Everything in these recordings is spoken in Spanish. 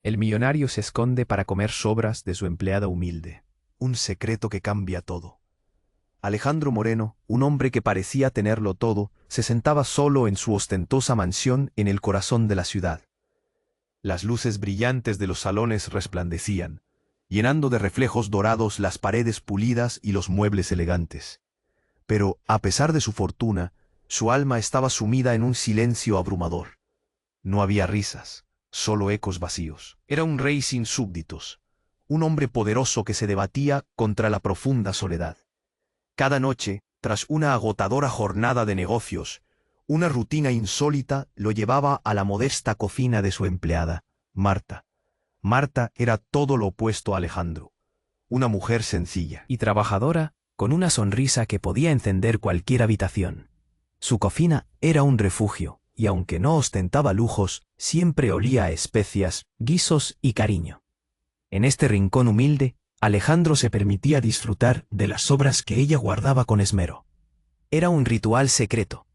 El millonario se esconde para comer sobras de su empleada humilde. Un secreto que cambia todo. Alejandro Moreno, un hombre que parecía tenerlo todo, se sentaba solo en su ostentosa mansión en el corazón de la ciudad. Las luces brillantes de los salones resplandecían, llenando de reflejos dorados las paredes pulidas y los muebles elegantes. Pero, a pesar de su fortuna, su alma estaba sumida en un silencio abrumador. No había risas, solo ecos vacíos. Era un rey sin súbditos, un hombre poderoso que se debatía contra la profunda soledad. Cada noche, tras una agotadora jornada de negocios, una rutina insólita lo llevaba a la modesta cocina de su empleada, Marta. Marta era todo lo opuesto a Alejandro, una mujer sencilla Y trabajadora, con una sonrisa que podía encender cualquier habitación. Su cocina era un refugio, y aunque no ostentaba lujos, siempre olía a especias, guisos y cariño. En este rincón humilde, Alejandro se permitía disfrutar de las sobras que ella guardaba con esmero. Era un ritual secreto.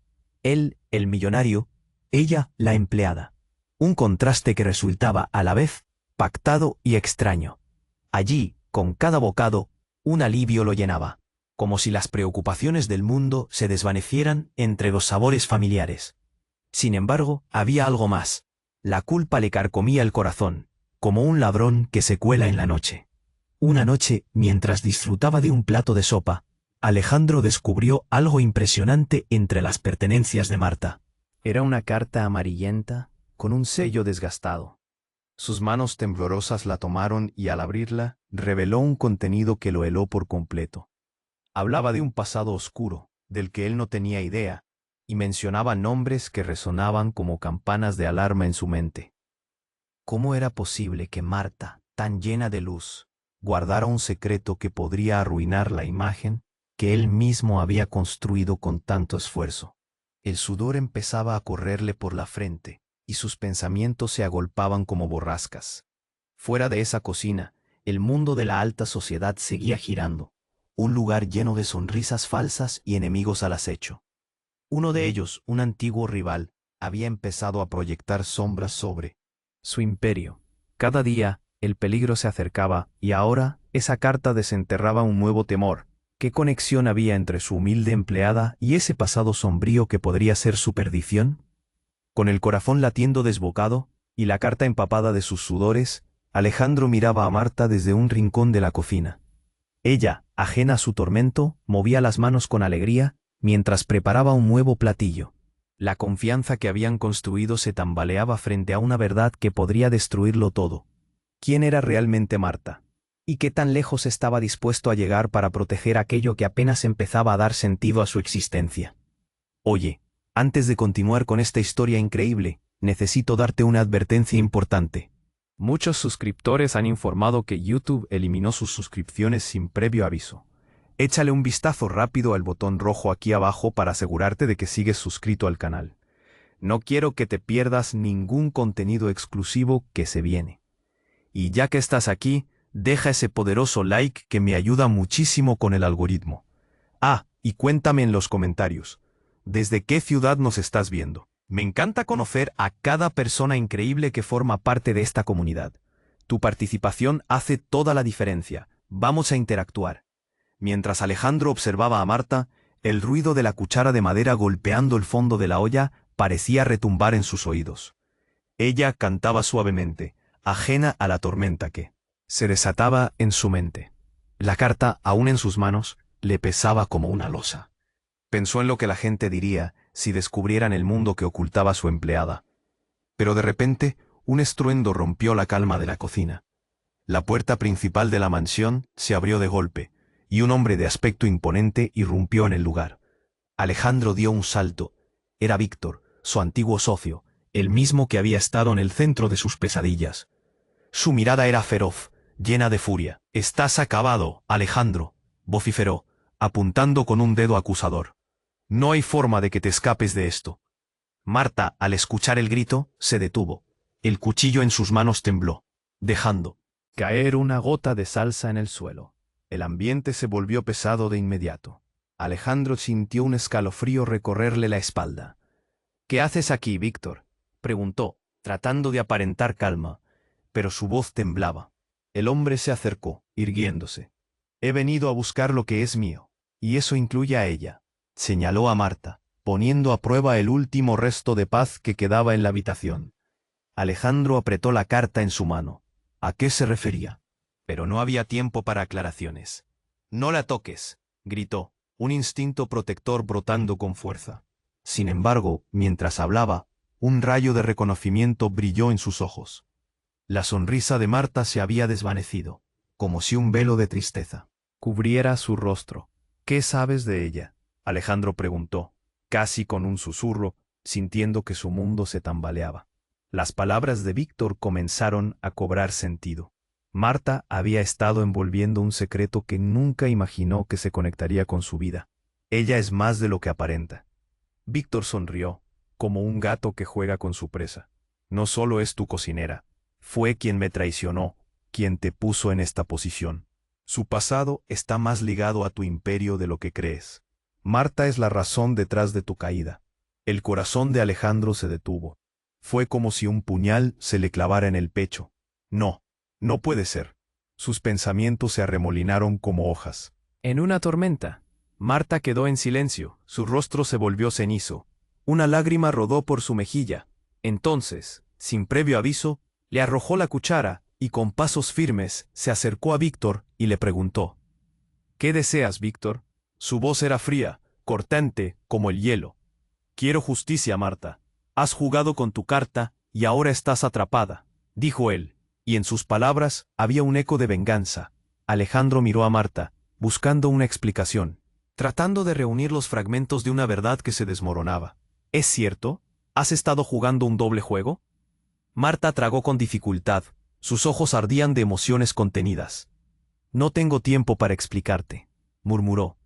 Él, el millonario, ella, la empleada. Un contraste que resultaba a la vez pactado y extraño. Allí, con cada bocado, un alivio lo llenaba, como si las preocupaciones del mundo se desvanecieran entre los sabores familiares. Sin embargo, había algo más. La culpa le carcomía el corazón, como un ladrón que se cuela en la noche. Una noche, mientras disfrutaba de un plato de sopa, Alejandro descubrió algo impresionante entre las pertenencias de Marta. Era una carta amarillenta con un sello desgastado. Sus manos temblorosas la tomaron y al abrirla, reveló un contenido que lo heló por completo. Hablaba de un pasado oscuro, del que él no tenía idea, y mencionaba nombres que resonaban como campanas de alarma en su mente. ¿Cómo era posible que Marta, tan llena de luz, guardara un secreto que podría arruinar la imagen que él mismo había construido con tanto esfuerzo? El sudor empezaba a correrle por la frente, y sus pensamientos se agolpaban como borrascas. Fuera de esa cocina, el mundo de la alta sociedad seguía girando, un lugar lleno de sonrisas falsas y enemigos al acecho. Uno de ellos, un antiguo rival, había empezado a proyectar sombras sobre su imperio. Cada día, el peligro se acercaba, y ahora esa carta desenterraba un nuevo temor. ¿Qué conexión había entre su humilde empleada y ese pasado sombrío que podría ser su perdición? Con el corazón latiendo desbocado y la carta empapada de sus sudores, Alejandro miraba a Marta desde un rincón de la cocina. Ella, ajena a su tormento, movía las manos con alegría mientras preparaba un nuevo platillo. La confianza que habían construido se tambaleaba frente a una verdad que podría destruirlo todo. ¿Quién era realmente Marta? ¿Y qué tan lejos estaba dispuesto a llegar para proteger aquello que apenas empezaba a dar sentido a su existencia? Oye, antes de continuar con esta historia increíble, necesito darte una advertencia importante. Muchos suscriptores han informado que YouTube eliminó sus suscripciones sin previo aviso. Échale un vistazo rápido al botón rojo aquí abajo para asegurarte de que sigues suscrito al canal. No quiero que te pierdas ningún contenido exclusivo que se viene. Y ya que estás aquí, deja ese poderoso like que me ayuda muchísimo con el algoritmo. Ah, y cuéntame en los comentarios, ¿desde qué ciudad nos estás viendo? Me encanta conocer a cada persona increíble que forma parte de esta comunidad. Tu participación hace toda la diferencia. Vamos a interactuar. Mientras Alejandro observaba a Marta, el ruido de la cuchara de madera golpeando el fondo de la olla parecía retumbar en sus oídos. Ella cantaba suavemente, ajena a la tormenta que se desataba en su mente. La carta, aún en sus manos, le pesaba como una losa. Pensó en lo que la gente diría si descubrieran el mundo que ocultaba su empleada. Pero de repente, un estruendo rompió la calma de la cocina. La puerta principal de la mansión se abrió de golpe, y un hombre de aspecto imponente irrumpió en el lugar. Alejandro dio un salto. Era Víctor, su antiguo socio, el mismo que había estado en el centro de sus pesadillas. Su mirada era feroz, llena de furia. «Estás acabado, Alejandro», vociferó, apuntando con un dedo acusador. «No hay forma de que te escapes de esto». Marta, al escuchar el grito, se detuvo. El cuchillo en sus manos tembló, dejando caer una gota de salsa en el suelo. El ambiente se volvió pesado de inmediato. Alejandro sintió un escalofrío recorrerle la espalda. «¿Qué haces aquí, Víctor?», preguntó, tratando de aparentar calma. pero su voz temblaba. El hombre se acercó, irguiéndose. He venido a buscar lo que es mío, y eso incluye a ella, señaló a Marta, poniendo a prueba el último resto de paz que quedaba en la habitación. Alejandro apretó la carta en su mano. ¿A qué se refería? Pero no había tiempo para aclaraciones. «No la toques», gritó, un instinto protector brotando con fuerza. Sin embargo, mientras hablaba, un rayo de reconocimiento brilló en sus ojos. La sonrisa de Marta se había desvanecido, como si un velo de tristeza cubriera su rostro. «¿Qué sabes de ella?», Alejandro preguntó, casi con un susurro, sintiendo que su mundo se tambaleaba. Las palabras de Víctor comenzaron a cobrar sentido. Marta había estado envolviendo un secreto que nunca imaginó que se conectaría con su vida. Ella es más de lo que aparenta. Víctor sonrió, como un gato que juega con su presa. No solo es tu cocinera, fue quien me traicionó, quien te puso en esta posición. Su pasado está más ligado a tu imperio de lo que crees. Marta es la razón detrás de tu caída. El corazón de Alejandro se detuvo. Fue como si un puñal se le clavara en el pecho. No, no puede ser. Sus pensamientos se arremolinaron como hojas. En una tormenta, Marta quedó en silencio, su rostro se volvió cenizo. Una lágrima rodó por su mejilla. Entonces, sin previo aviso, le arrojó la cuchara y con pasos firmes se acercó a Víctor y le preguntó. ¿Qué deseas, Víctor? Su voz era fría, cortante, como el hielo. Quiero justicia, Marta. Has jugado con tu carta y ahora estás atrapada, dijo él, y en sus palabras había un eco de venganza. Alejandro miró a Marta, buscando una explicación, tratando de reunir los fragmentos de una verdad que se desmoronaba. ¿Es cierto? ¿Has estado jugando un doble juego? Marta tragó con dificultad, sus ojos ardían de emociones contenidas. No tengo tiempo para explicarte, murmuró.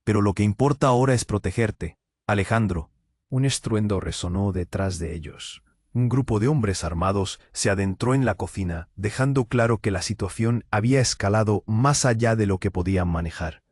Pero lo que importa ahora es protegerte, Alejandro. Un estruendo resonó detrás de ellos. Un grupo de hombres armados se adentró en la cocina, dejando claro que la situación había escalado más allá de lo que podían manejar.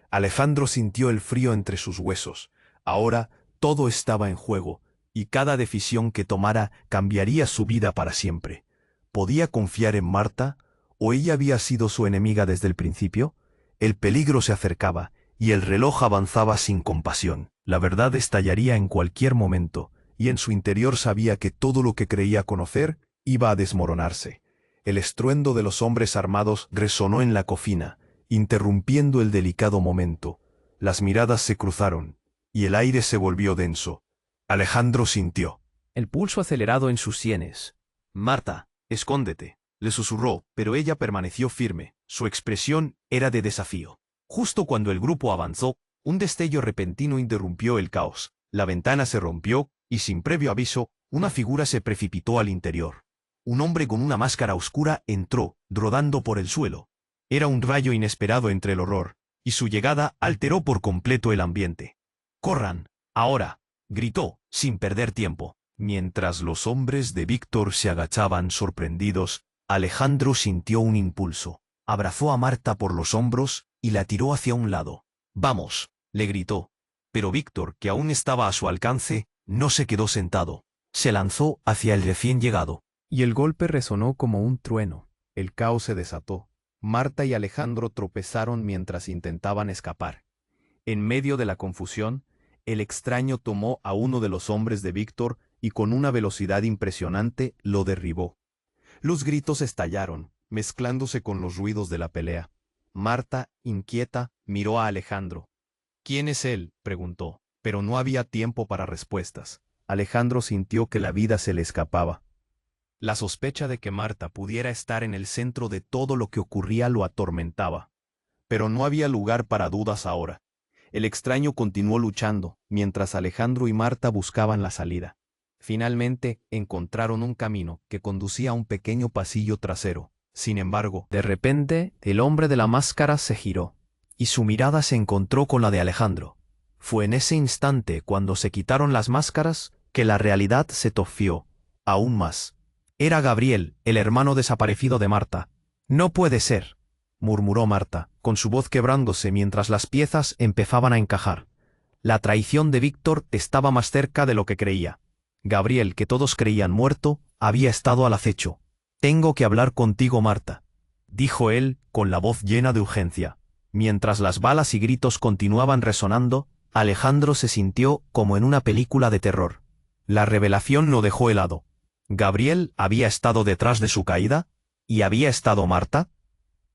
Alejandro sintió el frío entre sus huesos. Ahora todo estaba en juego, y cada decisión que tomara cambiaría su vida para siempre. ¿Podía confiar en Marta? ¿O ella había sido su enemiga desde el principio? El peligro se acercaba, y el reloj avanzaba sin compasión. La verdad estallaría en cualquier momento, y en su interior sabía que todo lo que creía conocer iba a desmoronarse. El estruendo de los hombres armados resonó en la cocina, interrumpiendo el delicado momento. Las miradas se cruzaron, y el aire se volvió denso. Alejandro sintió el pulso acelerado en sus sienes. «Marta, escóndete», le susurró, pero ella permaneció firme. Su expresión era de desafío. Justo cuando el grupo avanzó, un destello repentino interrumpió el caos. La ventana se rompió, y sin previo aviso, una figura se precipitó al interior. Un hombre con una máscara oscura entró, rodando por el suelo. Era un rayo inesperado entre el horror, y su llegada alteró por completo el ambiente. «¡Corran! ¡Ahora!», gritó, sin perder tiempo. Mientras los hombres de Víctor se agachaban sorprendidos, Alejandro sintió un impulso. Abrazó a Marta por los hombros y la tiró hacia un lado. «¡Vamos!», le gritó. Pero Víctor, que aún estaba a su alcance, no se quedó sentado. Se lanzó hacia el recién llegado. Y el golpe resonó como un trueno. El caos se desató. Marta y Alejandro tropezaron mientras intentaban escapar. En medio de la confusión, el extraño tomó a uno de los hombres de Víctor y con una velocidad impresionante lo derribó. Los gritos estallaron, mezclándose con los ruidos de la pelea. Marta, inquieta, miró a Alejandro. «¿Quién es él?», preguntó, pero no había tiempo para respuestas. Alejandro sintió que la vida se le escapaba. La sospecha de que Marta pudiera estar en el centro de todo lo que ocurría lo atormentaba. Pero no había lugar para dudas ahora. El extraño continuó luchando, mientras Alejandro y Marta buscaban la salida. Finalmente, encontraron un camino que conducía a un pequeño pasillo trasero. Sin embargo, de repente, el hombre de la máscara se giró, y su mirada se encontró con la de Alejandro. Fue en ese instante, cuando se quitaron las máscaras, que la realidad se torció, aún más. Era Gabriel, el hermano desaparecido de Marta. «No puede ser», murmuró Marta, con su voz quebrándose mientras las piezas empezaban a encajar. La traición de Víctor estaba más cerca de lo que creía. Gabriel, que todos creían muerto, había estado al acecho. Tengo que hablar contigo, Marta, dijo él, con la voz llena de urgencia. Mientras las balas y gritos continuaban resonando, Alejandro se sintió como en una película de terror. La revelación lo dejó helado. ¿Gabriel había estado detrás de su caída? ¿Y había estado Marta?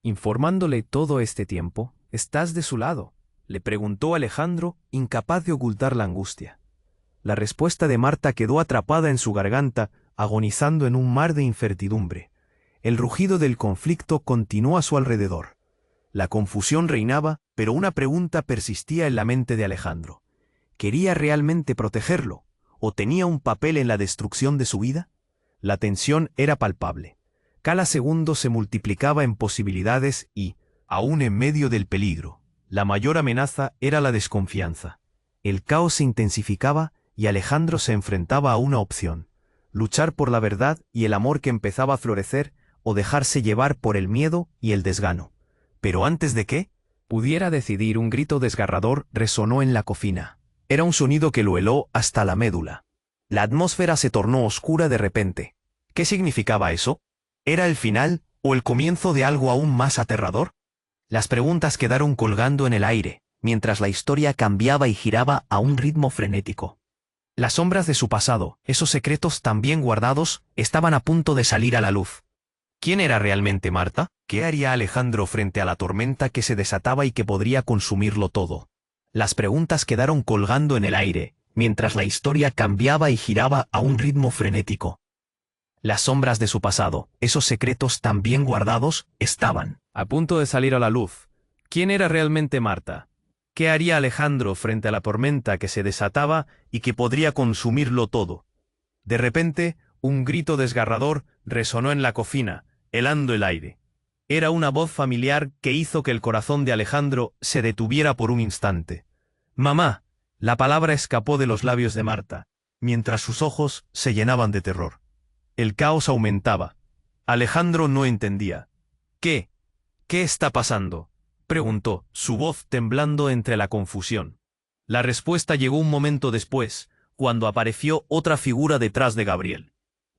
Informándole todo este tiempo, ¿estás de su lado?, le preguntó Alejandro, incapaz de ocultar la angustia. La respuesta de Marta quedó atrapada en su garganta, agonizando en un mar de incertidumbre. El rugido del conflicto continuó a su alrededor. La confusión reinaba, pero una pregunta persistía en la mente de Alejandro. ¿Quería realmente protegerlo? ¿O tenía un papel en la destrucción de su vida? La tensión era palpable. Cada segundo se multiplicaba en posibilidades y, aún en medio del peligro, la mayor amenaza era la desconfianza. El caos se intensificaba y Alejandro se enfrentaba a una opción: luchar por la verdad y el amor que empezaba a florecer, o dejarse llevar por el miedo y el desgano. Pero antes de que pudiera decidir, un grito desgarrador resonó en la cocina. Era un sonido que lo heló hasta la médula. La atmósfera se tornó oscura de repente. ¿Qué significaba eso? ¿Era el final o el comienzo de algo aún más aterrador? Las preguntas quedaron colgando en el aire, mientras la historia cambiaba y giraba a un ritmo frenético. Las sombras de su pasado, esos secretos tan bien guardados, estaban a punto de salir a la luz. ¿Quién era realmente Marta? ¿Qué haría Alejandro frente a la tormenta que se desataba y que podría consumirlo todo? Las preguntas quedaron colgando en el aire, mientras la historia cambiaba y giraba a un ritmo frenético. Las sombras de su pasado, esos secretos tan bien guardados, estaban a punto de salir a la luz. ¿Quién era realmente Marta? ¿Qué haría Alejandro frente a la tormenta que se desataba y que podría consumirlo todo? De repente, un grito desgarrador resonó en la cocina, helando el aire. Era una voz familiar que hizo que el corazón de Alejandro se detuviera por un instante. «Mamá», la palabra escapó de los labios de Marta, mientras sus ojos se llenaban de terror. El caos aumentaba. Alejandro no entendía. ¿Qué está pasando?, preguntó, su voz temblando entre la confusión. La respuesta llegó un momento después, cuando apareció otra figura detrás de Gabriel.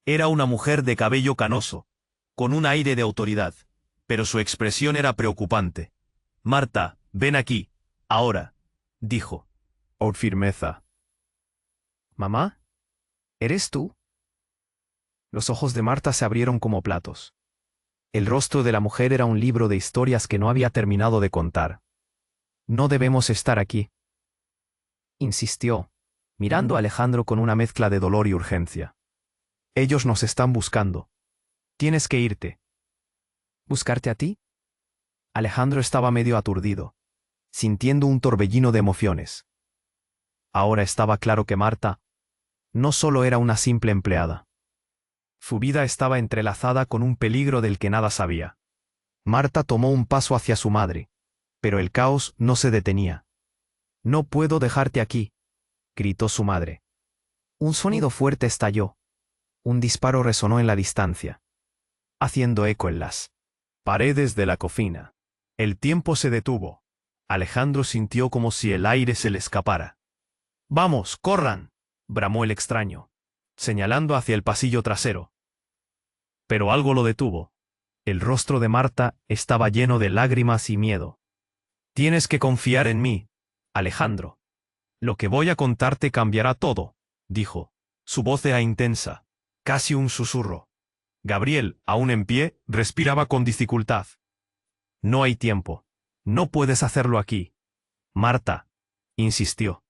Era una mujer de cabello canoso, con un aire de autoridad, pero su expresión era preocupante. «Marta, ven aquí, ahora», dijo. Con firmeza. «¿Mamá? ¿Eres tú?». Los ojos de Marta se abrieron como platos. El rostro de la mujer era un libro de historias que no había terminado de contar. «No debemos estar aquí», insistió, mirando a Alejandro con una mezcla de dolor y urgencia. «Ellos nos están buscando. Tienes que irte». «¿Buscarte a ti?». Alejandro estaba medio aturdido, sintiendo un torbellino de emociones. Ahora estaba claro que Marta no solo era una simple empleada. Su vida estaba entrelazada con un peligro del que nada sabía. Marta tomó un paso hacia su madre, pero el caos no se detenía. «No puedo dejarte aquí», gritó su madre. Un sonido fuerte estalló. Un disparo resonó en la distancia, haciendo eco en las paredes de la cocina. El tiempo se detuvo. Alejandro sintió como si el aire se le escapara. «¡Vamos, corran!», bramó el extraño, señalando hacia el pasillo trasero. Pero algo lo detuvo. El rostro de Marta estaba lleno de lágrimas y miedo. «Tienes que confiar en mí, Alejandro. Lo que voy a contarte cambiará todo», dijo. Su voz era intensa, casi un susurro. Gabriel, aún en pie, respiraba con dificultad. «No hay tiempo. No puedes hacerlo aquí. Marta», insistió.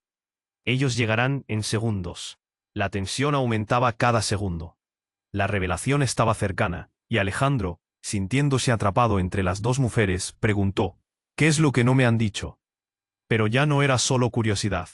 «Ellos llegarán en segundos». La tensión aumentaba cada segundo. La revelación estaba cercana, y Alejandro, sintiéndose atrapado entre las dos mujeres, preguntó: «¿Qué es lo que no me han dicho?». Pero ya no era solo curiosidad.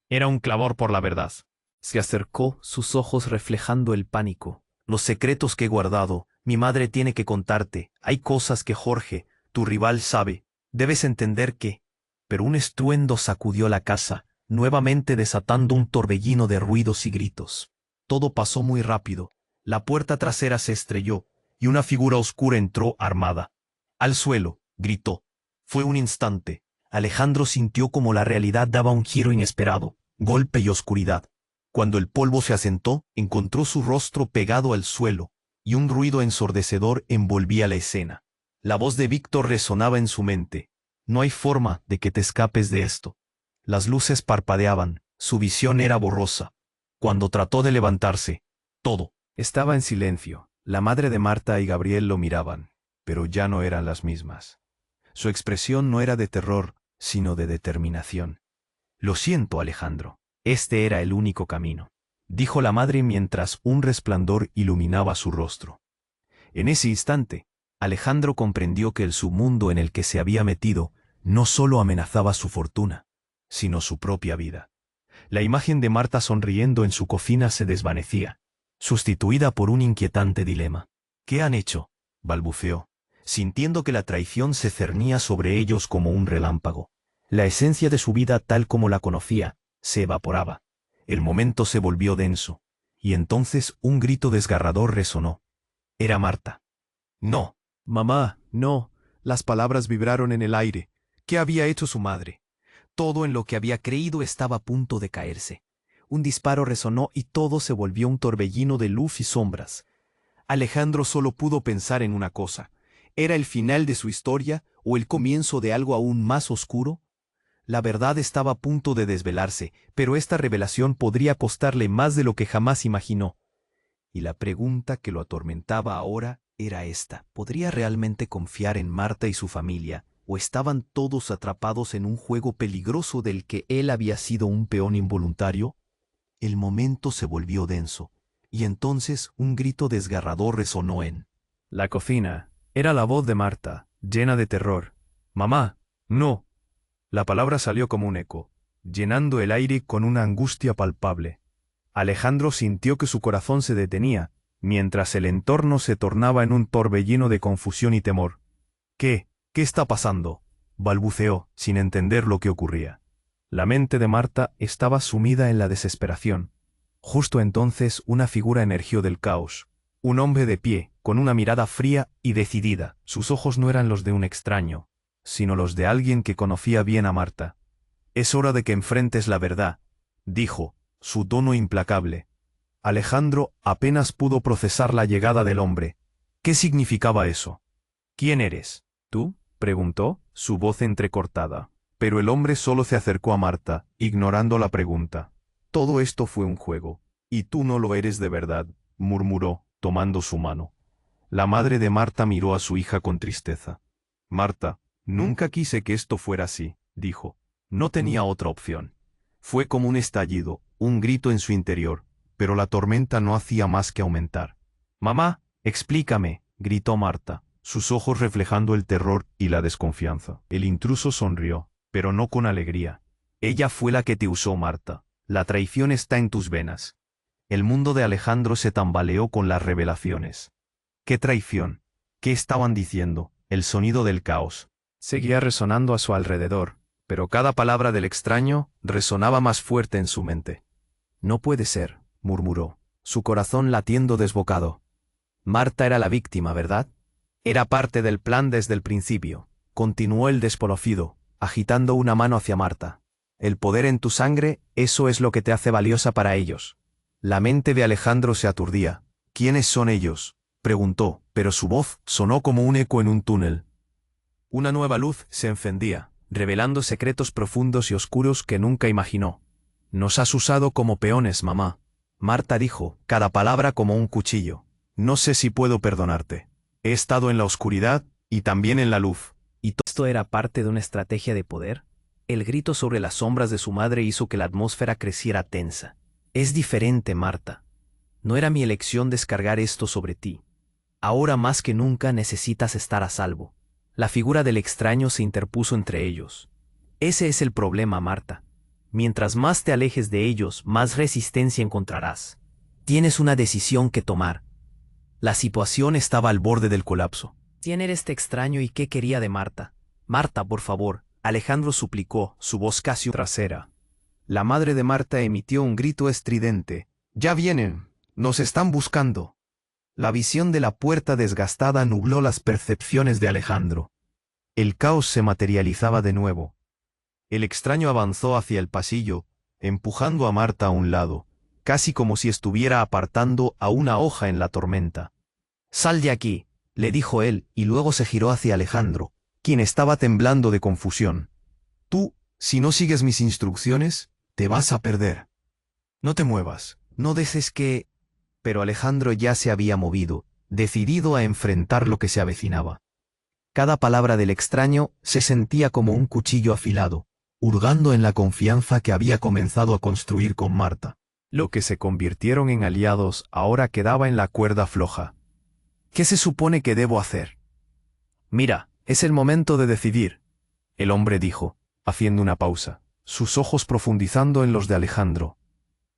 Era un clamor por la verdad. Se acercó, sus ojos reflejando el pánico. «Los secretos que he guardado, mi madre tiene que contarte. Hay cosas que Jorge, tu rival, sabe. Debes entender que…». Pero un estruendo sacudió la casa, nuevamente desatando un torbellino de ruidos y gritos. Todo pasó muy rápido. La puerta trasera se estrelló, y una figura oscura entró armada. «Al suelo», gritó. Fue un instante. Alejandro sintió como la realidad daba un giro inesperado, golpe y oscuridad. Cuando el polvo se asentó, encontró su rostro pegado al suelo, y un ruido ensordecedor envolvía la escena. La voz de Víctor resonaba en su mente. No hay forma de que te escapes de esto. Las luces parpadeaban, su visión era borrosa. Cuando trató de levantarse, todo Estaba en silencio. La madre de Marta y Gabriel lo miraban, pero ya no eran las mismas. Su expresión no era de terror, sino de determinación. Lo siento, Alejandro. Este era el único camino, dijo la madre mientras un resplandor iluminaba su rostro. En ese instante, Alejandro comprendió que el submundo en el que se había metido no solo amenazaba su fortuna, sino su propia vida. La imagen de Marta sonriendo en su cocina se desvanecía, sustituida por un inquietante dilema. ¿Qué han hecho?, balbuceó, sintiendo que la traición se cernía sobre ellos como un relámpago. La esencia de su vida tal como la conocía se evaporaba. El momento se volvió denso, y entonces un grito desgarrador resonó. Era Marta. No. Mamá, no. Las palabras vibraron en el aire. ¿Qué había hecho su madre? Todo en lo que había creído estaba a punto de caerse. Un disparo resonó y todo se volvió un torbellino de luz y sombras. Alejandro solo pudo pensar en una cosa. ¿Era el final de su historia o el comienzo de algo aún más oscuro? La verdad estaba a punto de desvelarse, pero esta revelación podría costarle más de lo que jamás imaginó. Y la pregunta que lo atormentaba ahora era esta: ¿podría realmente confiar en Marta y su familia, o estaban todos atrapados en un juego peligroso del que él había sido un peón involuntario? El momento se volvió denso, y entonces un grito desgarrador resonó en la cocina. Era la voz de Marta, llena de terror. «Mamá, no». La palabra salió como un eco, llenando el aire con una angustia palpable. Alejandro sintió que su corazón se detenía, mientras el entorno se tornaba en un torbellino de confusión y temor. ¿Qué está pasando?», balbuceó, sin entender lo que ocurría. La mente de Marta estaba sumida en la desesperación. Justo entonces una figura emergió del caos. Un hombre de pie, con una mirada fría y decidida. Sus ojos no eran los de un extraño, sino los de alguien que conocía bien a Marta. «Es hora de que enfrentes la verdad», dijo, su tono implacable. Alejandro apenas pudo procesar la llegada del hombre. ¿Qué significaba eso? «¿Quién eres? ¿Tú?», preguntó, su voz entrecortada. Pero el hombre solo se acercó a Marta, ignorando la pregunta. «Todo esto fue un juego, y tú no lo eres de verdad», murmuró, tomando su mano. La madre de Marta miró a su hija con tristeza. «Marta, nunca quise que esto fuera así», dijo. No tenía otra opción. Fue como un estallido, un grito en su interior, pero la tormenta no hacía más que aumentar. «Mamá, explícame», gritó Marta, sus ojos reflejando el terror y la desconfianza. El intruso sonrió, pero no con alegría. «Ella fue la que te usó, Marta. La traición está en tus venas». El mundo de Alejandro se tambaleó con las revelaciones. ¿Qué traición? ¿Qué estaban diciendo? El sonido del caos seguía resonando a su alrededor, pero cada palabra del extraño resonaba más fuerte en su mente. «No puede ser», murmuró, su corazón latiendo desbocado. Marta era la víctima, ¿verdad? Era parte del plan desde el principio, continuó el desconocido, agitando una mano hacia Marta. «El poder en tu sangre, eso es lo que te hace valiosa para ellos». La mente de Alejandro se aturdía. «¿Quiénes son ellos?», preguntó, pero su voz sonó como un eco en un túnel. Una nueva luz se encendía, revelando secretos profundos y oscuros que nunca imaginó. «Nos has usado como peones, mamá», Marta dijo, cada palabra como un cuchillo. «No sé si puedo perdonarte. He estado en la oscuridad y también en la luz». ¿Y todo esto era parte de una estrategia de poder? El grito sobre las sombras de su madre hizo que la atmósfera creciera tensa. «Es diferente, Marta. No era mi elección descargar esto sobre ti. Ahora más que nunca necesitas estar a salvo». La figura del extraño se interpuso entre ellos. «Ese es el problema, Marta. Mientras más te alejes de ellos, más resistencia encontrarás. Tienes una decisión que tomar». La situación estaba al borde del colapso. ¿Quién era este extraño y qué quería de Marta? «Marta, por favor», Alejandro suplicó, su voz casi trasera. La madre de Marta emitió un grito estridente. «Ya vienen. Nos están buscando». La visión de la puerta desgastada nubló las percepciones de Alejandro. El caos se materializaba de nuevo. El extraño avanzó hacia el pasillo, empujando a Marta a un lado, casi como si estuviera apartando a una hoja en la tormenta. Sal de aquí, le dijo él, y luego se giró hacia Alejandro, quien estaba temblando de confusión. Tú, si no sigues mis instrucciones, te vas a perder. No te muevas, no dejes que... Pero Alejandro ya se había movido, decidido a enfrentar lo que se avecinaba. Cada palabra del extraño se sentía como un cuchillo afilado, hurgando en la confianza que había comenzado a construir con Marta. Lo que se convirtieron en aliados ahora quedaba en la cuerda floja. ¿Qué se supone que debo hacer? Mira, es el momento de decidir, el hombre dijo, haciendo una pausa, sus ojos profundizando en los de Alejandro.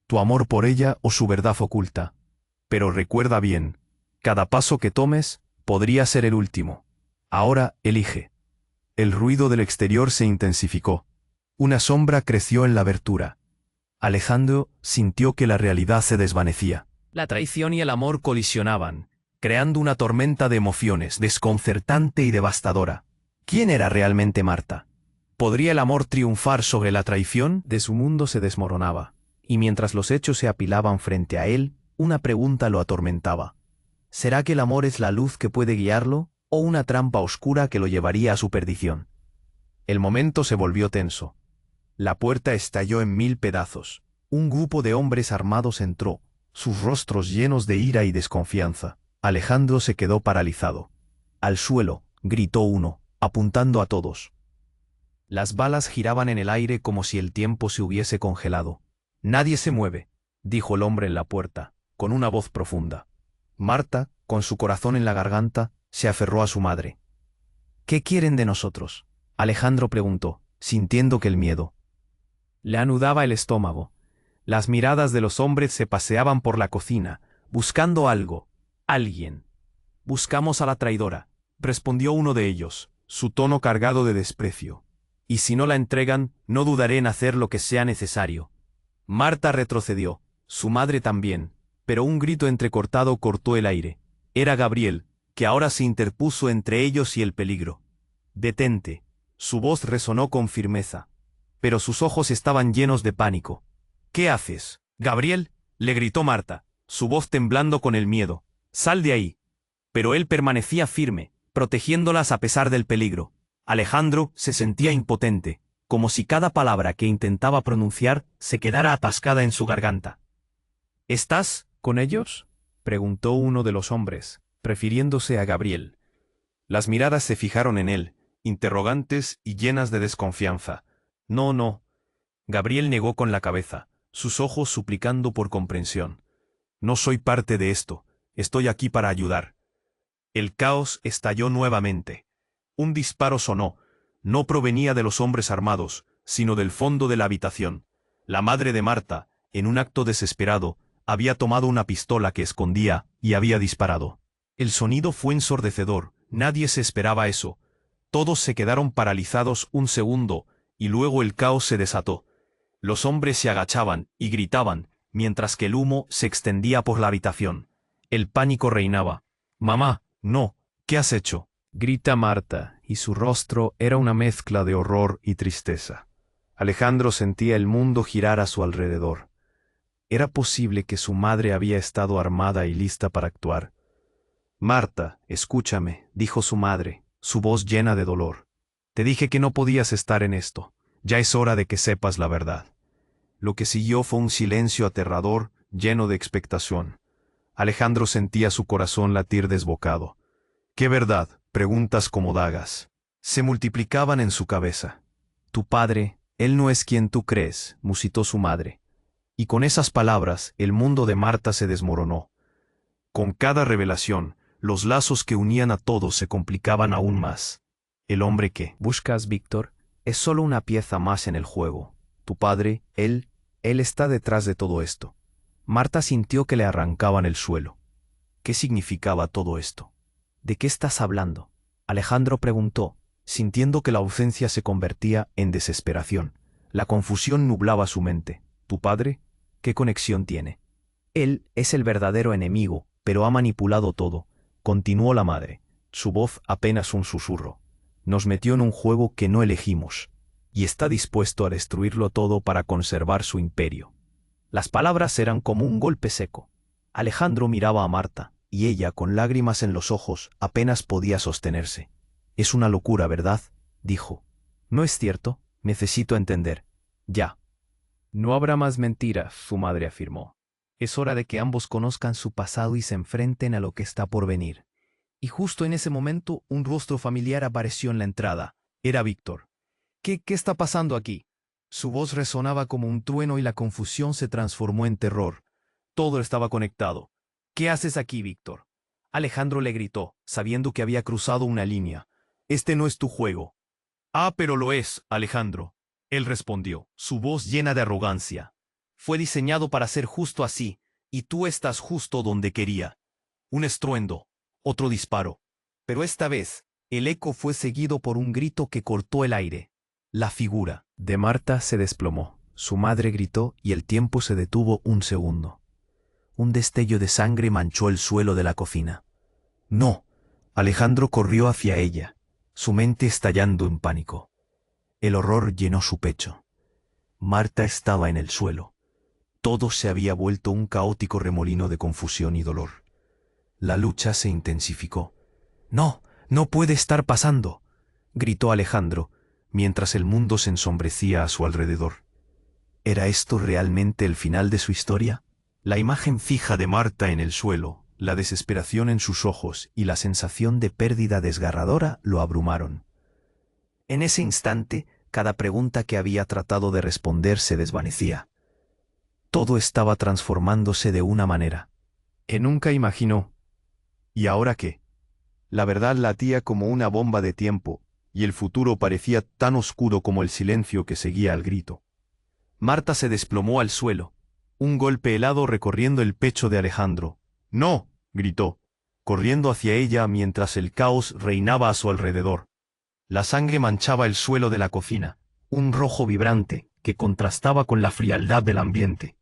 Tu amor por ella o su verdad oculta. Pero recuerda bien, cada paso que tomes podría ser el último. Ahora, elige. El ruido del exterior se intensificó. Una sombra creció en la abertura. Alejandro sintió que la realidad se desvanecía. La traición y el amor colisionaban, creando una tormenta de emociones desconcertante y devastadora. ¿Quién era realmente Marta? ¿Podría el amor triunfar sobre la traición? De su mundo se desmoronaba, y mientras los hechos se apilaban frente a él, una pregunta lo atormentaba. ¿Será que el amor es la luz que puede guiarlo, o una trampa oscura que lo llevaría a su perdición? El momento se volvió tenso. La puerta estalló en 1000 pedazos. Un grupo de hombres armados entró, sus rostros llenos de ira y desconfianza. Alejandro se quedó paralizado. Al suelo, gritó uno, apuntando a todos. Las balas giraban en el aire como si el tiempo se hubiese congelado. Nadie se mueve, dijo el hombre en la puerta, con una voz profunda. Marta, con su corazón en la garganta, se aferró a su madre. ¿Qué quieren de nosotros? Alejandro preguntó, sintiendo que el miedo le anudaba el estómago. Las miradas de los hombres se paseaban por la cocina, buscando algo, alguien. Buscamos a la traidora, respondió uno de ellos, su tono cargado de desprecio. Y si no la entregan, no dudaré en hacer lo que sea necesario. Marta retrocedió, su madre también, pero un grito entrecortado cortó el aire. Era Gabriel, que ahora se interpuso entre ellos y el peligro. Detente. Su voz resonó con firmeza, pero sus ojos estaban llenos de pánico. ¿Qué haces, Gabriel?, le gritó Marta, su voz temblando con el miedo. Sal de ahí. Pero él permanecía firme, protegiéndolas a pesar del peligro. Alejandro se sentía impotente, como si cada palabra que intentaba pronunciar se quedara atascada en su garganta. ¿Estás con ellos?, preguntó uno de los hombres, refiriéndose a Gabriel. Las miradas se fijaron en él, interrogantes y llenas de desconfianza. No, no. Gabriel negó con la cabeza, sus ojos suplicando por comprensión. No soy parte de esto, estoy aquí para ayudar. El caos estalló nuevamente. Un disparo sonó. No provenía de los hombres armados, sino del fondo de la habitación. La madre de Marta, en un acto desesperado, había tomado una pistola que escondía y había disparado. El sonido fue ensordecedor, nadie se esperaba eso. Todos se quedaron paralizados un segundo, y luego el caos se desató. Los hombres se agachaban y gritaban, mientras que el humo se extendía por la habitación. El pánico reinaba. «Mamá, no, ¿qué has hecho?», grita Marta, y su rostro era una mezcla de horror y tristeza. Alejandro sentía el mundo girar a su alrededor. ¿Era posible que su madre había estado armada y lista para actuar? «Marta, escúchame», dijo su madre, su voz llena de dolor. «Te dije que no podías estar en esto. Ya es hora de que sepas la verdad». Lo que siguió fue un silencio aterrador, lleno de expectación. Alejandro sentía su corazón latir desbocado. «¿Qué verdad?», preguntas como dagas se multiplicaban en su cabeza. «Tu padre, él no es quien tú crees», musitó su madre. Y con esas palabras, el mundo de Marta se desmoronó. Con cada revelación, los lazos que unían a todos se complicaban aún más. El hombre que buscas, Víctor, es solo una pieza más en el juego. Tu padre, él está detrás de todo esto. Marta sintió que le arrancaban el suelo. ¿Qué significaba todo esto? ¿De qué estás hablando?, Alejandro preguntó, sintiendo que la ausencia se convertía en desesperación. La confusión nublaba su mente. ¿Tu padre? ¿Qué conexión tiene? Él es el verdadero enemigo, pero ha manipulado todo, continuó la madre, su voz apenas un susurro. Nos metió en un juego que no elegimos, y está dispuesto a destruirlo todo para conservar su imperio. Las palabras eran como un golpe seco. Alejandro miraba a Marta, y ella, con lágrimas en los ojos, apenas podía sostenerse. «Es una locura, ¿verdad?», dijo. «No es cierto, necesito entender». «Ya». «No habrá más mentiras», su madre afirmó. «Es hora de que ambos conozcan su pasado y se enfrenten a lo que está por venir». Y justo en ese momento, un rostro familiar apareció en la entrada. Era Víctor. ¿Qué está pasando aquí?». Su voz resonaba como un trueno y la confusión se transformó en terror. Todo estaba conectado. «¿Qué haces aquí, Víctor?». Alejandro le gritó, sabiendo que había cruzado una línea. «Este no es tu juego». «Ah, pero lo es, Alejandro», él respondió, su voz llena de arrogancia. «Fue diseñado para ser justo así, y tú estás justo donde quería». Un estruendo, otro disparo. Pero esta vez, el eco fue seguido por un grito que cortó el aire. La figura de Marta se desplomó. Su madre gritó y el tiempo se detuvo un segundo. Un destello de sangre manchó el suelo de la cocina. «No». Alejandro corrió hacia ella, su mente estallando en pánico. El horror llenó su pecho. Marta estaba en el suelo. Todo se había vuelto un caótico remolino de confusión y dolor. La lucha se intensificó. «No, no puede estar pasando», gritó Alejandro, mientras el mundo se ensombrecía a su alrededor. ¿Era esto realmente el final de su historia? La imagen fija de Marta en el suelo, la desesperación en sus ojos y la sensación de pérdida desgarradora lo abrumaron. En ese instante, cada pregunta que había tratado de responder se desvanecía. Todo estaba transformándose de una manera que nunca imaginó. ¿Y ahora qué? La verdad latía como una bomba de tiempo, y el futuro parecía tan oscuro como el silencio que seguía al grito. Marta se desplomó al suelo, un golpe helado recorriendo el pecho de Alejandro. «¡No!», gritó, corriendo hacia ella mientras el caos reinaba a su alrededor. La sangre manchaba el suelo de la cocina, un rojo vibrante que contrastaba con la frialdad del ambiente.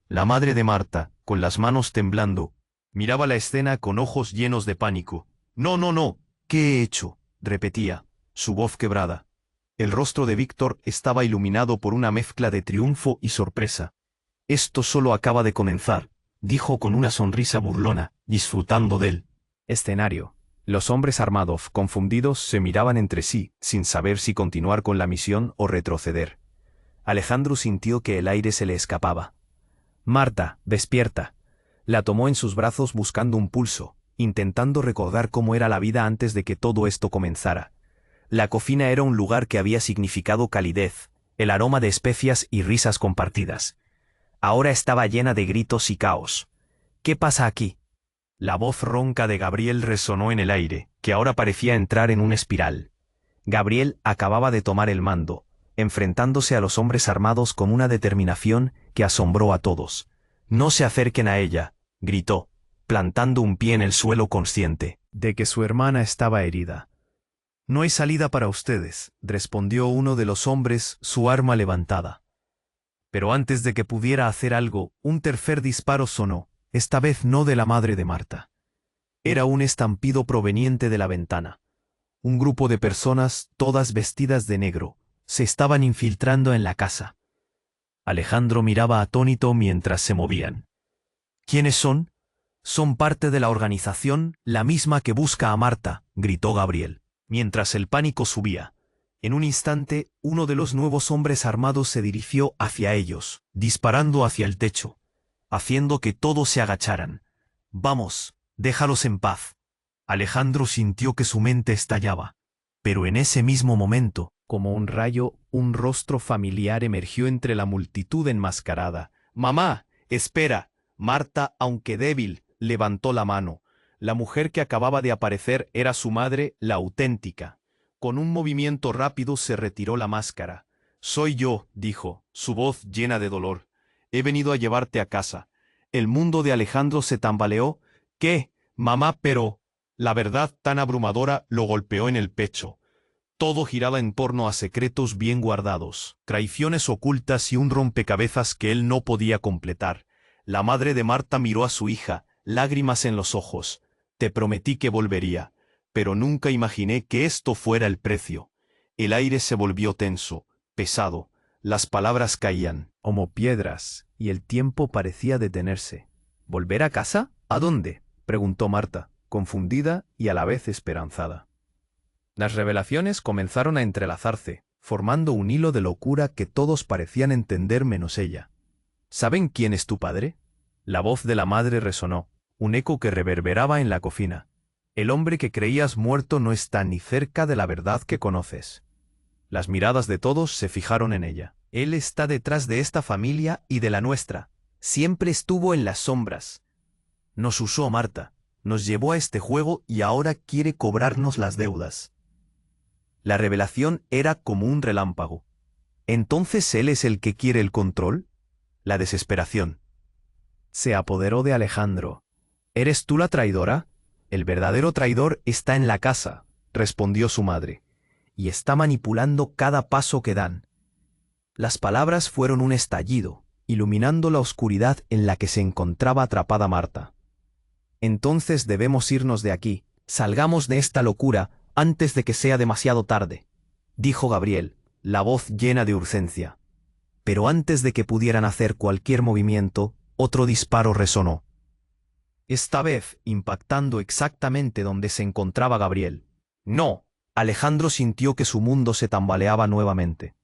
La madre de Marta, con las manos temblando, miraba la escena con ojos llenos de pánico. «No, no, no, ¿qué he hecho?», repetía, su voz quebrada. El rostro de Víctor estaba iluminado por una mezcla de triunfo y sorpresa. «Esto solo acaba de comenzar», dijo con una sonrisa burlona, disfrutando del escenario. Los hombres armados, confundidos, se miraban entre sí, sin saber si continuar con la misión o retroceder. Alejandro sintió que el aire se le escapaba. «Marta, despierta». La tomó en sus brazos buscando un pulso, intentando recordar cómo era la vida antes de que todo esto comenzara. La cocina era un lugar que había significado calidez, el aroma de especias y risas compartidas. Ahora estaba llena de gritos y caos. «¿Qué pasa aquí?». La voz ronca de Gabriel resonó en el aire, que ahora parecía entrar en una espiral. Gabriel acababa de tomar el mando, enfrentándose a los hombres armados con una determinación que asombró a todos. «No se acerquen a ella», gritó, plantando un pie en el suelo consciente de que su hermana estaba herida. «No hay salida para ustedes», respondió uno de los hombres, su arma levantada. Pero antes de que pudiera hacer algo, un tercer disparo sonó, esta vez no de la madre de Marta. Era un estampido proveniente de la ventana. Un grupo de personas, todas vestidas de negro, se estaban infiltrando en la casa. Alejandro miraba atónito mientras se movían. «¿Quiénes son?». «Son parte de la organización, la misma que busca a Marta», gritó Gabriel, mientras el pánico subía. En un instante, uno de los nuevos hombres armados se dirigió hacia ellos, disparando hacia el techo, haciendo que todos se agacharan. «Vamos, déjalos en paz». Alejandro sintió que su mente estallaba. Pero en ese mismo momento, como un rayo, un rostro familiar emergió entre la multitud enmascarada. «¡Mamá, espera!». Marta, aunque débil, levantó la mano. La mujer que acababa de aparecer era su madre, la auténtica. Con un movimiento rápido se retiró la máscara. «Soy yo», dijo, su voz llena de dolor. «He venido a llevarte a casa». El mundo de Alejandro se tambaleó. «¿Qué, mamá?». Pero la verdad tan abrumadora lo golpeó en el pecho. Todo giraba en torno a secretos bien guardados, traiciones ocultas y un rompecabezas que él no podía completar. La madre de Marta miró a su hija, lágrimas en los ojos. «Te prometí que volvería, pero nunca imaginé que esto fuera el precio». El aire se volvió tenso, pesado. Las palabras caían como piedras, y el tiempo parecía detenerse. «¿Volver a casa? ¿A dónde?», preguntó Marta, confundida y a la vez esperanzada. Las revelaciones comenzaron a entrelazarse, formando un hilo de locura que todos parecían entender menos ella. ¿Saben quién es tu padre? La voz de la madre resonó, un eco que reverberaba en la cocina. El hombre que creías muerto no está ni cerca de la verdad que conoces. Las miradas de todos se fijaron en ella. Él está detrás de esta familia y de la nuestra. Siempre estuvo en las sombras. Nos usó Marta, nos llevó a este juego y ahora quiere cobrarnos las deudas. La revelación era como un relámpago. ¿Entonces él es el que quiere el control? La desesperación se apoderó de Alejandro. ¿Eres tú la traidora? El verdadero traidor está en la casa, respondió su madre, y está manipulando cada paso que dan. Las palabras fueron un estallido, iluminando la oscuridad en la que se encontraba atrapada Marta. Entonces debemos irnos de aquí, salgamos de esta locura antes de que sea demasiado tarde, dijo Gabriel, la voz llena de urgencia. Pero antes de que pudieran hacer cualquier movimiento, otro disparo resonó. Esta vez impactando exactamente donde se encontraba Gabriel. ¡No! Alejandro sintió que su mundo se tambaleaba nuevamente.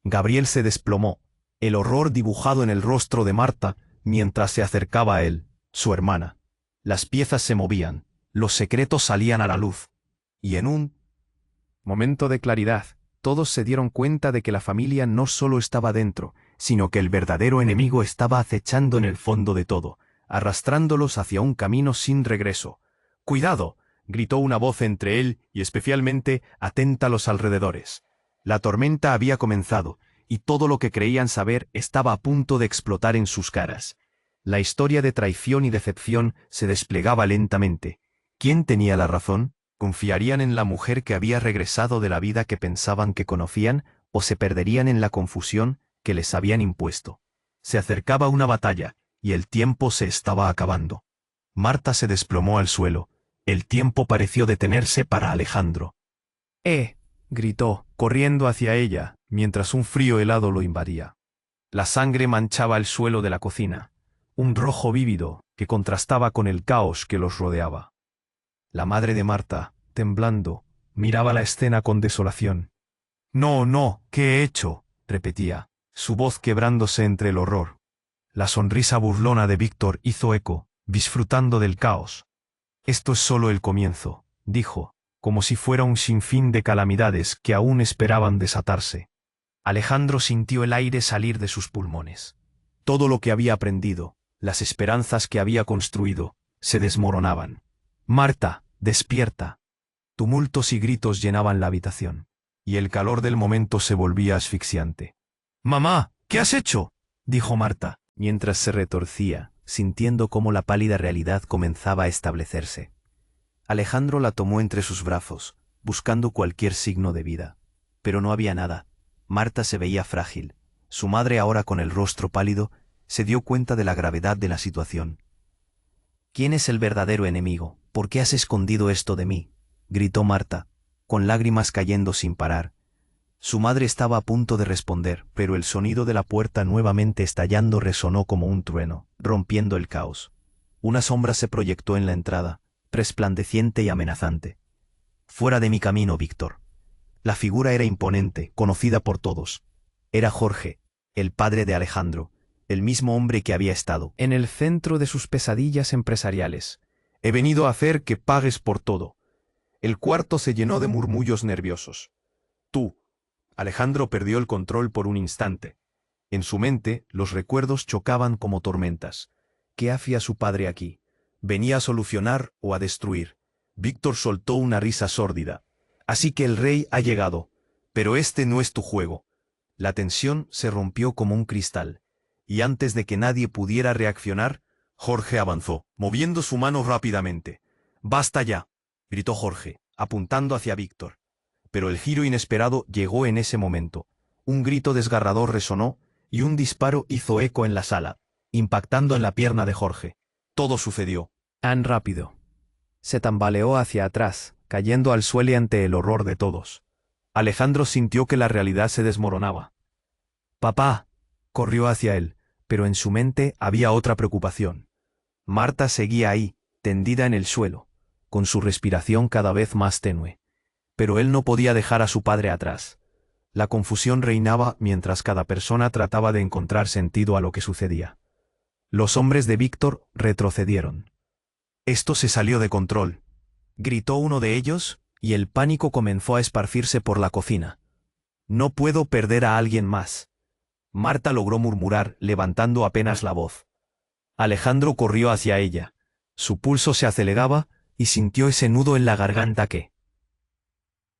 Gabriel se desplomó, el horror dibujado en el rostro de Marta mientras se acercaba a él, su hermana. Las piezas se movían, los secretos salían a la luz. Y en un momento de claridad, todos se dieron cuenta de que la familia no solo estaba dentro, sino que el verdadero enemigo estaba acechando en el fondo de todo, arrastrándolos hacia un camino sin regreso. ¡Cuidado!, gritó una voz entre él y especialmente atenta a los alrededores. La tormenta había comenzado, y todo lo que creían saber estaba a punto de explotar en sus caras. La historia de traición y decepción se desplegaba lentamente. ¿Quién tenía la razón? ¿Confiarían en la mujer que había regresado de la vida que pensaban que conocían, o se perderían en la confusión que les habían impuesto? Se acercaba una batalla, y el tiempo se estaba acabando. Marta se desplomó al suelo. El tiempo pareció detenerse para Alejandro. Gritó, corriendo hacia ella, mientras un frío helado lo invadía. La sangre manchaba el suelo de la cocina, un rojo vívido que contrastaba con el caos que los rodeaba. La madre de Marta, temblando, miraba la escena con desolación. «No, no, ¿qué he hecho?», repetía, su voz quebrándose entre el horror. La sonrisa burlona de Víctor hizo eco, disfrutando del caos. «Esto es solo el comienzo», dijo, como si fuera un sinfín de calamidades que aún esperaban desatarse. Alejandro sintió el aire salir de sus pulmones. Todo lo que había aprendido, las esperanzas que había construido, se desmoronaban. «Marta, despierta». Tumultos y gritos llenaban la habitación, y el calor del momento se volvía asfixiante. «Mamá, ¿qué has hecho?», dijo Marta, mientras se retorcía, sintiendo cómo la pálida realidad comenzaba a establecerse. Alejandro la tomó entre sus brazos, buscando cualquier signo de vida. Pero no había nada. Marta se veía frágil. Su madre, ahora con el rostro pálido, se dio cuenta de la gravedad de la situación. «¿Quién es el verdadero enemigo? ¿Por qué has escondido esto de mí?», gritó Marta, con lágrimas cayendo sin parar. Su madre estaba a punto de responder, pero el sonido de la puerta nuevamente estallando resonó como un trueno, rompiendo el caos. Una sombra se proyectó en la entrada, resplandeciente y amenazante. «Fuera de mi camino, Víctor». La figura era imponente, conocida por todos. Era Jorge, el padre de Alejandro, el mismo hombre que había estado en el centro de sus pesadillas empresariales. «He venido a hacer que pagues por todo». El cuarto se llenó de murmullos nerviosos. «Tú». Alejandro perdió el control por un instante. En su mente, los recuerdos chocaban como tormentas. ¿Qué hacía su padre aquí? ¿Venía a solucionar o a destruir? Víctor soltó una risa sórdida. «Así que el rey ha llegado. Pero este no es tu juego». La tensión se rompió como un cristal. Y antes de que nadie pudiera reaccionar, Jorge avanzó, moviendo su mano rápidamente. «Basta ya», gritó Jorge, apuntando hacia Víctor. Pero el giro inesperado llegó en ese momento. Un grito desgarrador resonó, y un disparo hizo eco en la sala, impactando en la pierna de Jorge. Todo sucedió tan rápido. Se tambaleó hacia atrás, cayendo al suelo ante el horror de todos. Alejandro sintió que la realidad se desmoronaba. «Papá», corrió hacia él, pero en su mente había otra preocupación. Marta seguía ahí, tendida en el suelo, con su respiración cada vez más tenue. Pero él no podía dejar a su padre atrás. La confusión reinaba mientras cada persona trataba de encontrar sentido a lo que sucedía. Los hombres de Víctor retrocedieron. Esto se salió de control, gritó uno de ellos, y el pánico comenzó a esparcirse por la cocina. No puedo perder a alguien más. Marta logró murmurar, levantando apenas la voz. Alejandro corrió hacia ella. Su pulso se aceleraba y sintió ese nudo en la garganta que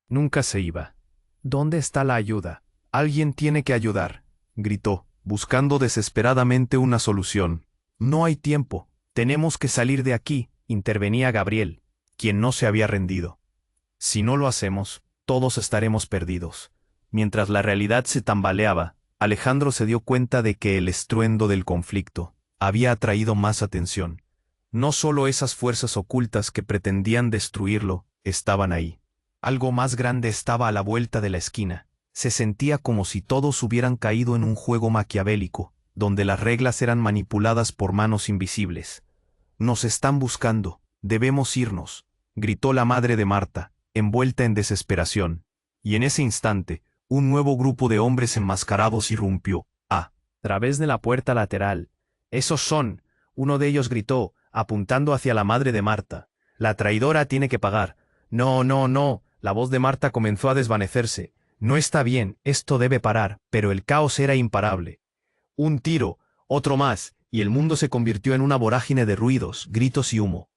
nunca se iba. ¿Dónde está la ayuda? Alguien tiene que ayudar, gritó, buscando desesperadamente una solución. No hay tiempo, tenemos que salir de aquí, intervenía Gabriel, quien no se había rendido. Si no lo hacemos, todos estaremos perdidos. Mientras la realidad se tambaleaba, Alejandro se dio cuenta de que el estruendo del conflicto había atraído más atención. No solo esas fuerzas ocultas que pretendían destruirlo estaban ahí. Algo más grande estaba a la vuelta de la esquina. Se sentía como si todos hubieran caído en un juego maquiavélico, donde las reglas eran manipuladas por manos invisibles. Nos están buscando, debemos irnos, gritó la madre de Marta, envuelta en desesperación. Y en ese instante, un nuevo grupo de hombres enmascarados irrumpió, a través de la puerta lateral. «¡Esos son!», uno de ellos gritó, apuntando hacia la madre de Marta. «La traidora tiene que pagar». «No, no, no», la voz de Marta comenzó a desvanecerse. «No está bien, esto debe parar», pero el caos era imparable. Un tiro, otro más, y el mundo se convirtió en una vorágine de ruidos, gritos y humo.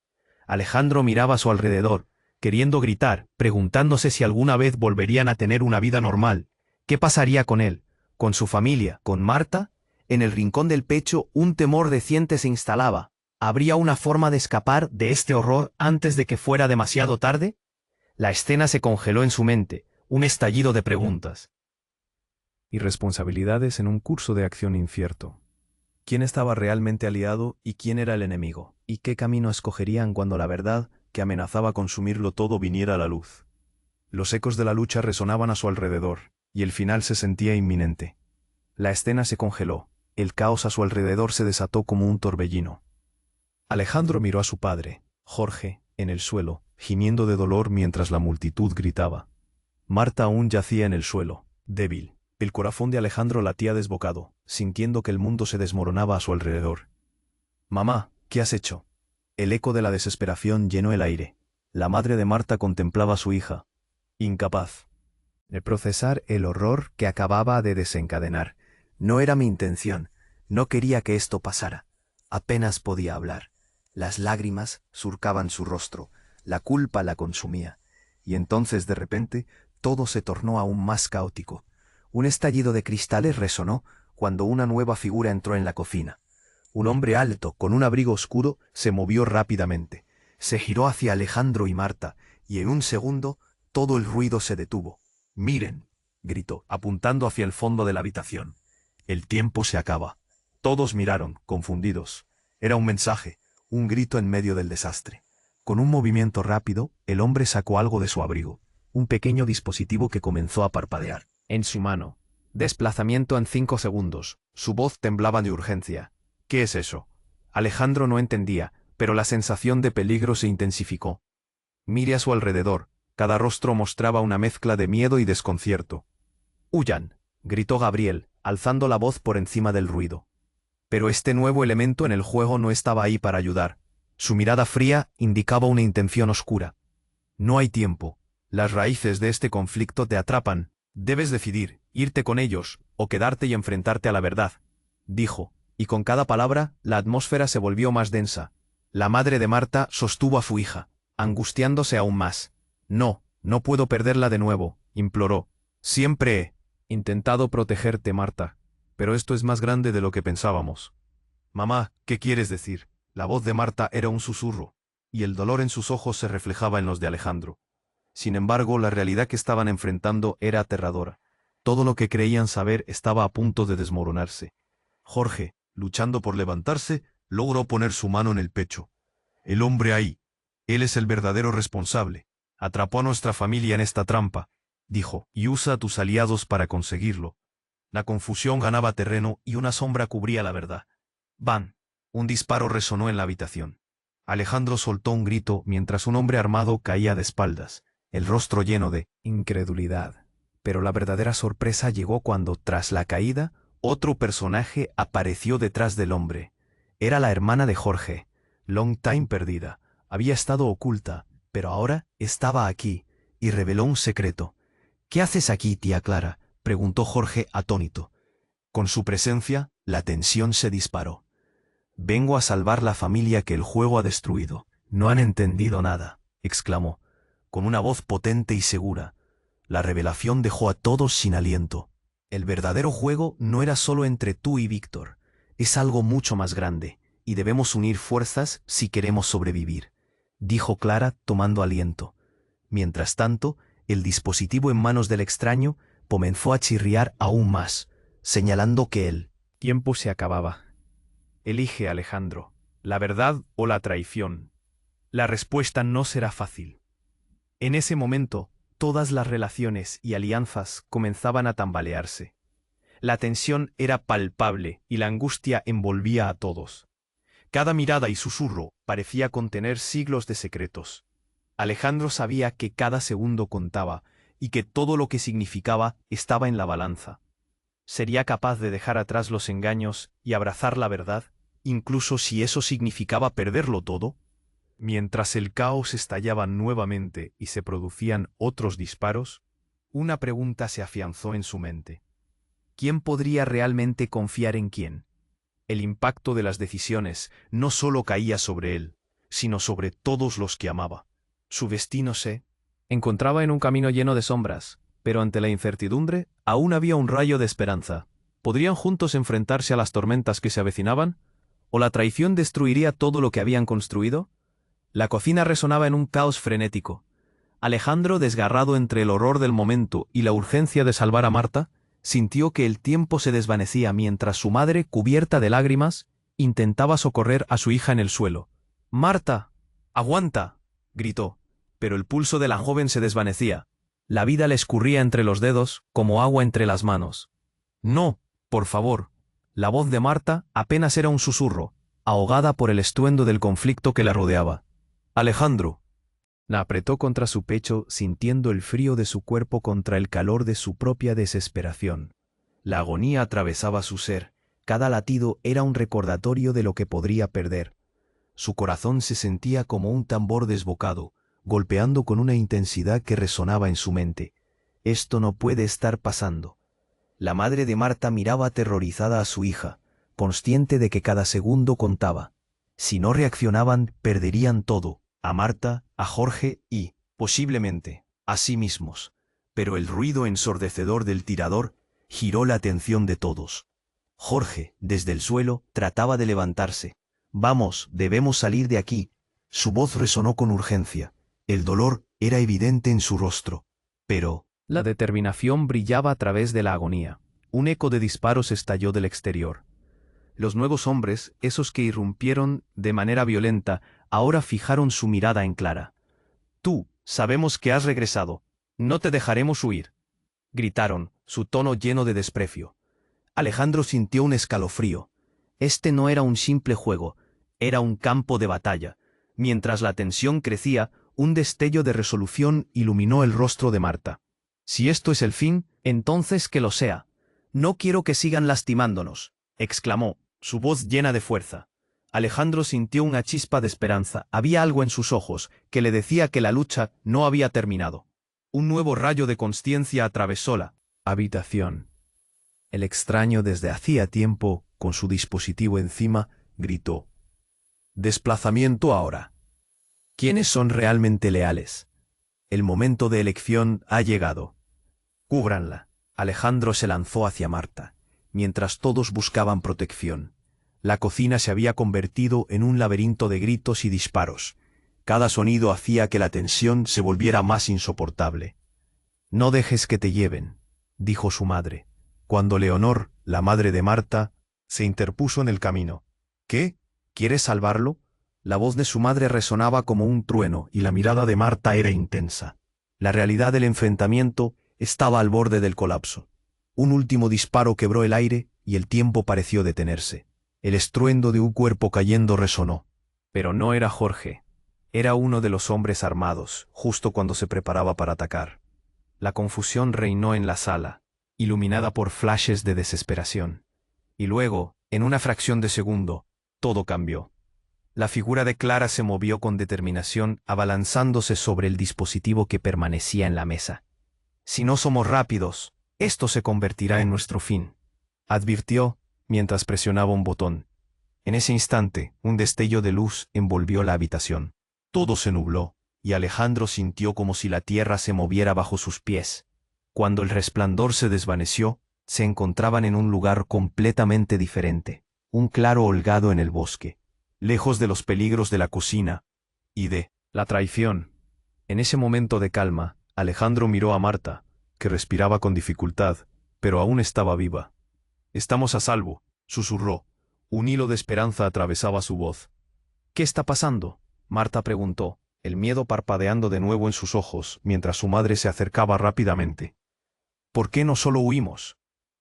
Alejandro miraba a su alrededor, queriendo gritar, preguntándose si alguna vez volverían a tener una vida normal. ¿Qué pasaría con él? ¿Con su familia? ¿Con Marta? En el rincón del pecho un temor reciente se instalaba. ¿Habría una forma de escapar de este horror antes de que fuera demasiado tarde? La escena se congeló en su mente, un estallido de preguntas y responsabilidades en un curso de acción incierto. ¿Quién estaba realmente aliado y quién era el enemigo? ¿Y qué camino escogerían cuando la verdad, que amenazaba consumirlo todo, viniera a la luz? Los ecos de la lucha resonaban a su alrededor, y el final se sentía inminente. La escena se congeló, el caos a su alrededor se desató como un torbellino. Alejandro miró a su padre, Jorge, en el suelo, gimiendo de dolor mientras la multitud gritaba. Marta aún yacía en el suelo, débil. El corazón de Alejandro latía desbocado, sintiendo que el mundo se desmoronaba a su alrededor. «Mamá, ¿qué has hecho?». El eco de la desesperación llenó el aire. La madre de Marta contemplaba a su hija, incapaz de procesar el horror que acababa de desencadenar. «No era mi intención. No quería que esto pasara. Apenas podía hablar. Las lágrimas surcaban su rostro. La culpa la consumía. Y entonces, de repente, todo se tornó aún más caótico. Un estallido de cristales resonó cuando una nueva figura entró en la cocina. Un hombre alto, con un abrigo oscuro, se movió rápidamente. Se giró hacia Alejandro y Marta, y en un segundo todo el ruido se detuvo. «Miren», gritó, apuntando hacia el fondo de la habitación. «El tiempo se acaba». Todos miraron, confundidos. Era un mensaje, un grito en medio del desastre. Con un movimiento rápido, el hombre sacó algo de su abrigo, un pequeño dispositivo que comenzó a parpadear. En su mano. Desplazamiento en 5 segundos. Su voz temblaba de urgencia. ¿Qué es eso? Alejandro no entendía, pero la sensación de peligro se intensificó. Mire a su alrededor. Cada rostro mostraba una mezcla de miedo y desconcierto. «¡Huyan!», gritó Gabriel, alzando la voz por encima del ruido. Pero este nuevo elemento en el juego no estaba ahí para ayudar. Su mirada fría indicaba una intención oscura. «No hay tiempo. Las raíces de este conflicto te atrapan. Debes decidir, irte con ellos, o quedarte y enfrentarte a la verdad», dijo, y con cada palabra, la atmósfera se volvió más densa. La madre de Marta sostuvo a su hija, angustiándose aún más. «No, no puedo perderla de nuevo», imploró. «Siempre he intentado protegerte, Marta, pero esto es más grande de lo que pensábamos». «Mamá, ¿qué quieres decir?». La voz de Marta era un susurro, y el dolor en sus ojos se reflejaba en los de Alejandro. Sin embargo, la realidad que estaban enfrentando era aterradora. Todo lo que creían saber estaba a punto de desmoronarse. Jorge, luchando por levantarse, logró poner su mano en el pecho. «El hombre ahí. Él es el verdadero responsable. Atrapó a nuestra familia en esta trampa», dijo, «y usa a tus aliados para conseguirlo». La confusión ganaba terreno y una sombra cubría la verdad. ¡Bam! Un disparo resonó en la habitación. Alejandro soltó un grito mientras un hombre armado caía de espaldas, el rostro lleno de incredulidad. Pero la verdadera sorpresa llegó cuando, tras la caída, otro personaje apareció detrás del hombre. Era la hermana de Jorge, long time perdida. Había estado oculta, pero ahora estaba aquí, y reveló un secreto. «¿Qué haces aquí, tía Clara?», preguntó Jorge atónito. Con su presencia, la tensión se disparó. «Vengo a salvar la familia que el juego ha destruido». «No han entendido nada», exclamó, con una voz potente y segura. La revelación dejó a todos sin aliento. El verdadero juego no era solo entre tú y Víctor. Es algo mucho más grande, y debemos unir fuerzas si queremos sobrevivir, dijo Clara tomando aliento. Mientras tanto, el dispositivo en manos del extraño comenzó a chirriar aún más, señalando que el tiempo se acababa. Elige, Alejandro, la verdad o la traición. La respuesta no será fácil. En ese momento, todas las relaciones y alianzas comenzaban a tambalearse. La tensión era palpable y la angustia envolvía a todos. Cada mirada y susurro parecía contener siglos de secretos. Alejandro sabía que cada segundo contaba y que todo lo que significaba estaba en la balanza. ¿Sería capaz de dejar atrás los engaños y abrazar la verdad, incluso si eso significaba perderlo todo? Mientras el caos estallaba nuevamente y se producían otros disparos, una pregunta se afianzó en su mente. ¿Quién podría realmente confiar en quién? El impacto de las decisiones no solo caía sobre él, sino sobre todos los que amaba. Su destino se encontraba en un camino lleno de sombras, pero ante la incertidumbre aún había un rayo de esperanza. ¿Podrían juntos enfrentarse a las tormentas que se avecinaban? ¿O la traición destruiría todo lo que habían construido? La cocina resonaba en un caos frenético. Alejandro, desgarrado entre el horror del momento y la urgencia de salvar a Marta, sintió que el tiempo se desvanecía mientras su madre, cubierta de lágrimas, intentaba socorrer a su hija en el suelo. «¡Marta! ¡Aguanta!», gritó, pero el pulso de la joven se desvanecía. La vida le escurría entre los dedos como agua entre las manos. «No, por favor». La voz de Marta apenas era un susurro, ahogada por el estruendo del conflicto que la rodeaba. «Alejandro». La apretó contra su pecho, sintiendo el frío de su cuerpo contra el calor de su propia desesperación. La agonía atravesaba su ser. Cada latido era un recordatorio de lo que podría perder. Su corazón se sentía como un tambor desbocado, golpeando con una intensidad que resonaba en su mente. Esto no puede estar pasando. La madre de Marta miraba aterrorizada a su hija, consciente de que cada segundo contaba. Si no reaccionaban, perderían todo. A Marta, a Jorge y, posiblemente, a sí mismos. Pero el ruido ensordecedor del tirador giró la atención de todos. Jorge, desde el suelo, trataba de levantarse. «Vamos, debemos salir de aquí». Su voz resonó con urgencia. El dolor era evidente en su rostro. Pero la determinación brillaba a través de la agonía. Un eco de disparos estalló del exterior. Los nuevos hombres, esos que irrumpieron de manera violenta, ahora fijaron su mirada en Clara. «Tú, sabemos que has regresado. No te dejaremos huir», gritaron, su tono lleno de desprecio. Alejandro sintió un escalofrío. Este no era un simple juego, era un campo de batalla. Mientras la tensión crecía, un destello de resolución iluminó el rostro de Marta. «Si esto es el fin, entonces que lo sea. No quiero que sigan lastimándonos», exclamó, su voz llena de fuerza. Alejandro sintió una chispa de esperanza. Había algo en sus ojos que le decía que la lucha no había terminado. Un nuevo rayo de consciencia atravesó la habitación. El extraño, desde hacía tiempo, con su dispositivo encima, gritó: «Desplazamiento ahora. ¿Quiénes son realmente leales? El momento de elección ha llegado. Cúbranla». Alejandro se lanzó hacia Marta, mientras todos buscaban protección. La cocina se había convertido en un laberinto de gritos y disparos. Cada sonido hacía que la tensión se volviera más insoportable. «No dejes que te lleven», dijo su madre, cuando Leonor, la madre de Marta, se interpuso en el camino. «¿Qué? ¿Quieres salvarlo?». La voz de su madre resonaba como un trueno y la mirada de Marta era intensa. La realidad del enfrentamiento estaba al borde del colapso. Un último disparo quebró el aire y el tiempo pareció detenerse. El estruendo de un cuerpo cayendo resonó. Pero no era Jorge. Era uno de los hombres armados, justo cuando se preparaba para atacar. La confusión reinó en la sala, iluminada por flashes de desesperación. Y luego, en una fracción de segundo, todo cambió. La figura de Clara se movió con determinación, abalanzándose sobre el dispositivo que permanecía en la mesa. «Si no somos rápidos, esto se convertirá en nuestro fin», advirtió, mientras presionaba un botón. En ese instante, un destello de luz envolvió la habitación. Todo se nubló, y Alejandro sintió como si la tierra se moviera bajo sus pies. Cuando el resplandor se desvaneció, se encontraban en un lugar completamente diferente, un claro holgado en el bosque, lejos de los peligros de la cocina y de la traición. En ese momento de calma, Alejandro miró a Marta, que respiraba con dificultad, pero aún estaba viva. «Estamos a salvo», susurró. Un hilo de esperanza atravesaba su voz. «¿Qué está pasando?», Marta preguntó, el miedo parpadeando de nuevo en sus ojos, mientras su madre se acercaba rápidamente. «¿Por qué no solo huimos?».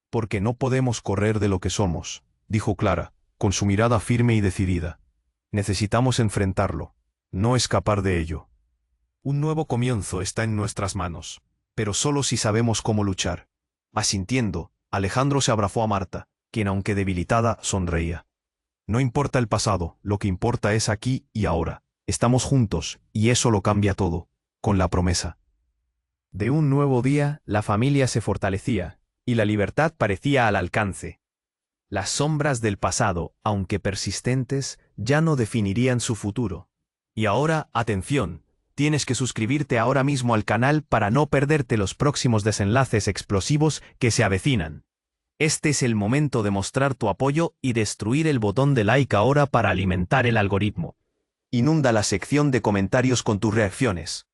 «Porque no podemos correr de lo que somos», dijo Clara, con su mirada firme y decidida. «Necesitamos enfrentarlo, no escapar de ello. Un nuevo comienzo está en nuestras manos, pero solo si sabemos cómo luchar». Asintiendo, Alejandro se abrazó a Marta, quien aunque debilitada, sonreía. «No importa el pasado, lo que importa es aquí y ahora. Estamos juntos, y eso lo cambia todo», con la promesa. De un nuevo día, la familia se fortalecía, y la libertad parecía al alcance. Las sombras del pasado, aunque persistentes, ya no definirían su futuro. Y ahora, atención, tienes que suscribirte ahora mismo al canal para no perderte los próximos desenlaces explosivos que se avecinan. Este es el momento de mostrar tu apoyo y destruir el botón de like ahora para alimentar el algoritmo. Inunda la sección de comentarios con tus reacciones,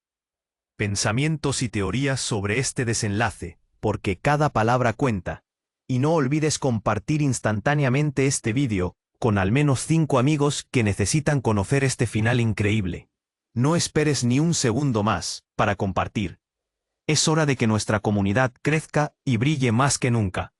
pensamientos y teorías sobre este desenlace, porque cada palabra cuenta. Y no olvides compartir instantáneamente este vídeo con al menos 5 amigos que necesitan conocer este final increíble. No esperes ni un segundo más para compartir. Es hora de que nuestra comunidad crezca y brille más que nunca.